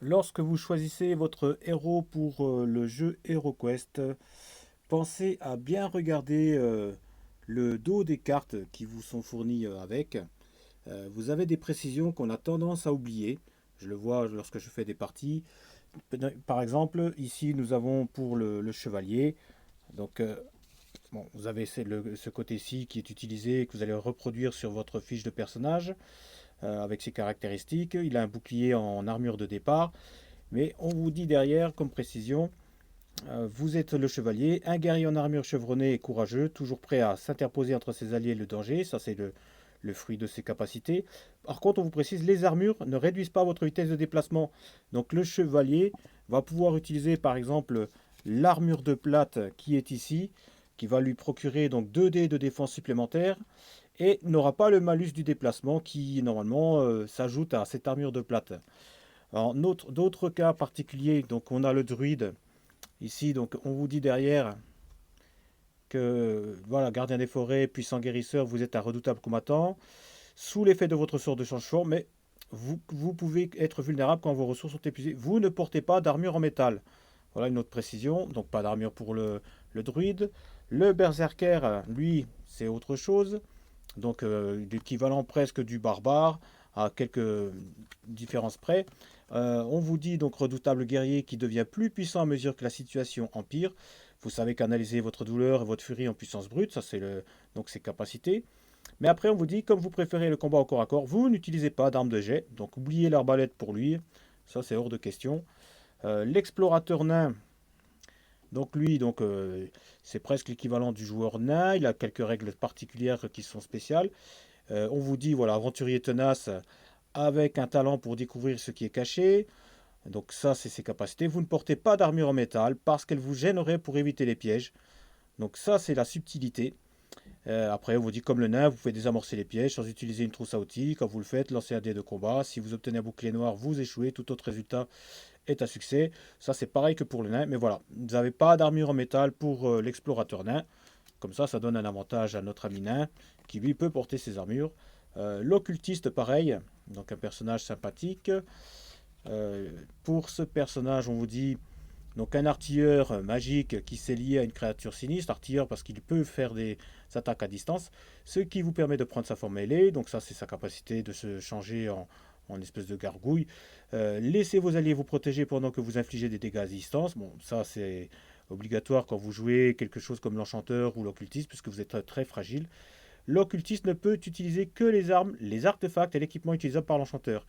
Lorsque vous choisissez votre héros pour le jeu HeroQuest, pensez à bien regarder le dos des cartes qui vous sont fournies avec. Vous avez des précisions qu'on a tendance à oublier. Je le vois lorsque je fais des parties. Par exemple, ici nous avons pour le chevalier. Donc, bon, vous avez ce côté-ci qui est utilisé, que vous allez reproduire sur votre fiche de personnage avec ses caractéristiques. Il a un bouclier en armure de départ. Mais on vous dit derrière, comme précision, vous êtes le chevalier, un guerrier en armure chevronné et courageux, toujours prêt à s'interposer entre ses alliés et le danger. Ça, c'est le fruit de ses capacités. Par contre, on vous précise, les armures ne réduisent pas votre vitesse de déplacement. Donc le chevalier va pouvoir utiliser, par exemple, l'armure de plate qui est ici, qui va lui procurer donc 2 dés de défense supplémentaires, et n'aura pas le malus du déplacement qui, normalement, s'ajoute à cette armure de plate. Alors, d'autres cas particuliers, donc on a le druide ici, donc on vous dit derrière que voilà, gardien des forêts, puissant guérisseur, vous êtes un redoutable combattant, sous l'effet de votre sort de change-forme, mais vous pouvez être vulnérable quand vos ressources sont épuisées. Vous ne portez pas d'armure en métal. Voilà une autre précision, donc pas d'armure pour le druide. Le berserker, lui, c'est autre chose, donc l'équivalent presque du barbare, à quelques différences près. On vous dit donc redoutable guerrier qui devient plus puissant à mesure que la situation empire. Vous savez canaliser votre douleur et votre furie en puissance brute, ça c'est donc ses capacités. Mais après on vous dit comme vous préférez le combat au corps à corps, vous n'utilisez pas d'arme de jet, donc oubliez l'arbalète pour lui, ça c'est hors de question. L'explorateur nain, donc lui, c'est presque l'équivalent du joueur nain. Il a quelques règles particulières qui sont spéciales. On vous dit, voilà, aventurier tenace avec un talent pour découvrir ce qui est caché. Donc ça, c'est ses capacités. Vous ne portez pas d'armure en métal parce qu'elle vous gênerait pour éviter les pièges. Donc ça, c'est la subtilité. Après, on vous dit, comme le nain, vous pouvez désamorcer les pièges sans utiliser une trousse à outils. Quand vous le faites, lancez un dé de combat. Si vous obtenez un bouclier noir, vous échouez. Tout autre résultat est un succès. Ça, c'est pareil que pour le nain. Mais voilà, vous n'avez pas d'armure en métal pour l'explorateur nain. Comme ça donne un avantage à notre ami nain qui lui peut porter ses armures. L'occultiste, pareil, donc un personnage sympathique. Pour ce personnage, on vous dit donc un artilleur magique qui s'est lié à une créature sinistre, artilleur parce qu'il peut faire des attaques à distance, ce qui vous permet de prendre sa forme ailée, donc ça c'est sa capacité de se changer en espèce de gargouille. Laissez vos alliés vous protéger pendant que vous infligez des dégâts à distance, bon ça c'est obligatoire quand vous jouez quelque chose comme l'enchanteur ou l'occultiste puisque vous êtes très fragile. L'occultiste ne peut utiliser que les armes, les artefacts et l'équipement utilisable par l'enchanteur.